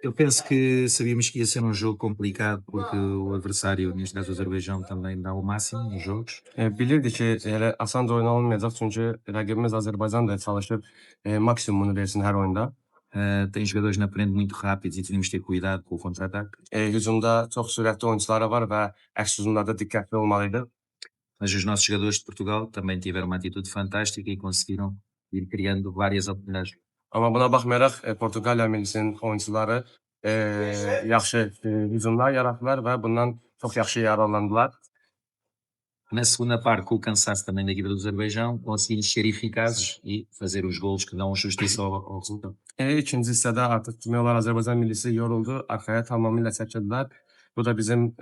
Eu penso que sabíamos que ia ser um jogo complicado, porque o adversário, neste caso o Azerbaijão, também dá o máximo nos jogos. Bilirdi ki elə asan da oyun olmayacaq çünki rəqibimiz Azərbaycan da çalışıb maksimumunu versin hər oyunda. Tem jogadores na frente muito rápidos e temos de ter cuidado com o contra-ataque. Hücumda çox sürətli oyunçuları var və əks hücumlarda diqqətli olmalıydı. Mas os nossos jogadores de Portugal também tiveram uma atitude fantástica e conseguiram ir criando várias oportunidades. Amma buna baxmayaraq Portuqaliya millisinin oyunçuları yaxşı hücumlar yaratdılar və bundan çox yaxşı yararlandılar. Na segunda parte, com o cansaço também da equipa do Azerbaijão, conseguimos ser eficazes e fazer os golos que dão justiça ao resultado. İkinci hissədə artıq demək olar Azərbaycan millisi yoruldu, arxaya tamamilə çəkildilər. Bu da bizim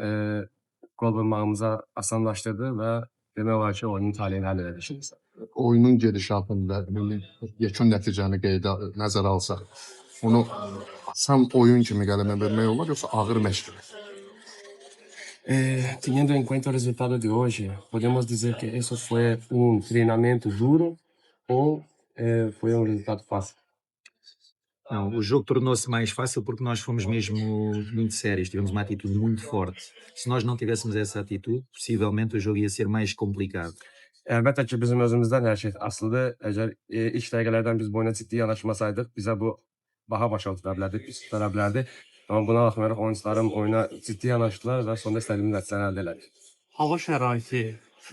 qol vurmağımıza asanlaşdırdı və demək olar ki, oyunun taleyini həll elədi. Oyunun gedişatında yekun nəticəni nəzərə alsaq, onu asan oyun kimi qələmə vermək olar, yoxsa ağır məşq? Teniendo en cuenta el resultado de hoy, podemos decir que eso fue un treinamento duro o foi um resultado fácil. Não, o jogo tornou-se mais fácil porque nós fomos mesmo muito sérios, tivemos uma atitude muito forte. Se nós não tivéssemos essa atitude, possivelmente o jogo ia ser mais complicado. Əlbəttə ki, bizim özümüzdən hər şey asılıdır. Əgər ilk dəqiqələrdən biz bu oyuna ciddi yanaşmasaydıq, bizə bu baha başa tuta bilərdi, pis tutara bilərdi. Amma buna baxmayaraq oyunçularım oyuna ciddi yanaşdılar və sonunda istədiyimiz nəticəni əldə elədik. Hava şəraiti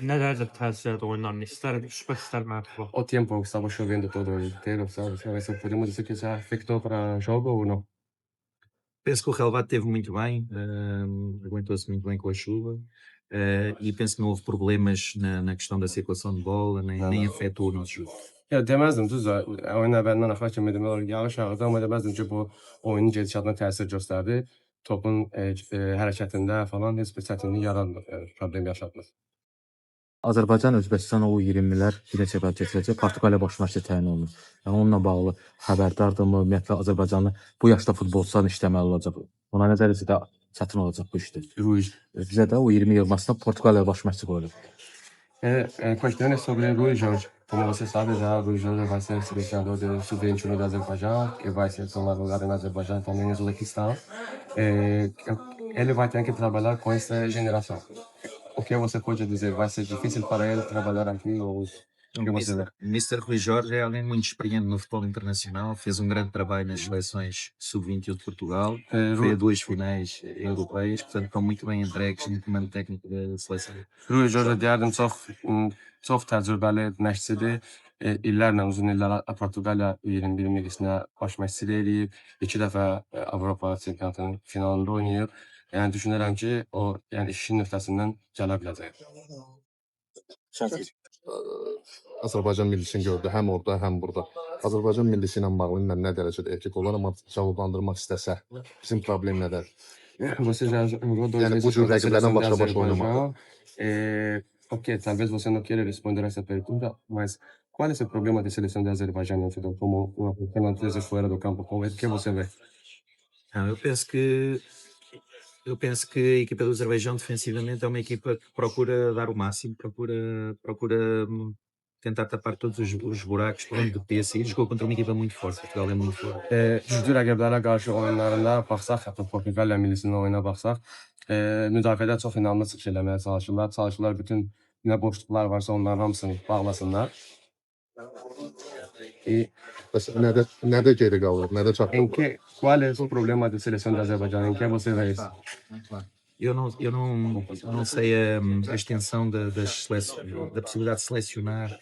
nə dərəcədə təsir edir oyunların? İstər müsbət, istər mənfi. O tiempo que estaba lloviendo todo el entero, ¿sabes? A veces podemos decir que se afectó para el juego o no. Penso que o relevado esteve muito bem, aguentou-se muito bem com a chuva. E penso que não houve problemas na questão da circulação de bola, nem afetou o nosso jogo. Ya deməzdim, düzdür. Oyun əvvəlindən axıra kimi demək olar yağış yağırdı, amma deməzdim ki, bu oyunun gedişatına təsir göstərdi. Topun hərəkətində falan heç bir çətinlik yaranmadı, problem yaşatmadı. Azərbaycan-Özbəkistan U20-lər bir neçə bəl keçirəcək. Portuqaliya baş məşqçi təyin olunur. Yəni onunla bağlı xəbərdardırmı? Ümumiyyətlə Azərbaycanlı bu yaşda futbolçular işləməli olacaq. Ona nə dərəcədə çətin olacaq bu işdə? Bizə də U20 yığmasına Portuqaliya baş məşqçi qoyulur. Cuestión es sobre Rui Jorge. Como você sabe, já Rui Jorge vai ser selecionador do Sub-21 do Azerbaijão, que vai ser tomar lugar no Azerbaijão também no Uzbequistão. Ele vai ter que trabalhar com essa geração. O que você pode dizer? Vai ser difícil para ele trabalhar aqui ou o que você vê? Mr. Rui Jorge é alguém muito experiente no futebol internacional, fez um grande trabalho nas seleções sub-21 de Portugal, foi a 2 finais europeias, portanto estão muito bem entregues no comando técnico da seleção. Rui Jorge deyərdim çox təcrübəli məşqçidir. İllərlə, uzun illər Portuqaliya 21 millisinə baş məşqçilik eləyib. 2 dəfə Avropa çempionatının finalında oynayıb. Yəni düşünürəm ki, o yəni işin nöqtəsindən gələ biləcək. Azərbaycan millisini gördü, həm orada, həm burada. Azərbaycan millisi ilə bağlı mən nə dərəcədə etik olar, amma cavablandırmaq istəsə, bizim problem nədədir? Você já jogou dois Yani vezes bu cür contra a rəqiblərdən seleção de başa-baş oynamaq. Azerbaijão. Ok, talvez você não queira responder essa pergunta, mas qual é o problema da seleção de Azerbaijão como uma pequena empresa fora do campo? O que você vê? Não, eu penso que a equipa do Azerbaijão defensivamente é uma equipa que procura dar o máximo, procura tentar tapar todos os buracos por onde podia sair. Jogou contra uma equipa muito forte, Portugal é muito forte. Güclü rəqiblərə qarşı oyunlarında baxsaq, hətta Portuqaliya millisinin oyuna baxsaq, müdafiədə çox inamlı çıxış eləməyə çalışırlar. Bütün nə boşluqlar varsa onların hamısını bağlasınlar. Bəs nədə geri qalır, nədə çatdırılır? Qual é o problema da seleção de Azerbaijão? Em que você vê isso? Eu não sei a extensão da possibilidade de selecionar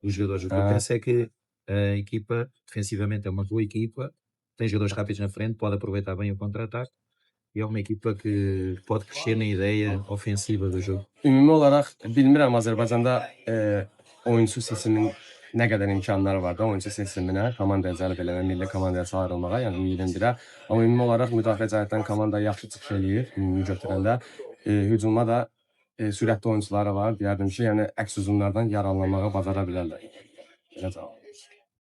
os jogadores. O que eu penso é que a equipa, defensivamente, é uma boa equipa, tem jogadores rápidos na frente, pode aproveitar bem o contra-ataque e é uma equipa que pode crescer na ideia ofensiva do jogo. Ümumi olaraq bilmirəm Azərbaycanda oyunçu seçiminin nə qədər imkanları var da oyunçu seçiminə, komandaya cəlb eləmə, milli komandaya çağırılmağa, yəni U21-ə. Amma ümumi olaraq müdafiə cəhətdən komanda yaxşı çıxış eləyir, ümumi götürəndə. Hücumda da sürətli oyunçuları var, deyərdim ki, yəni əks hücumlardan yararlanmağı bacara bilərlər. Belə cavab.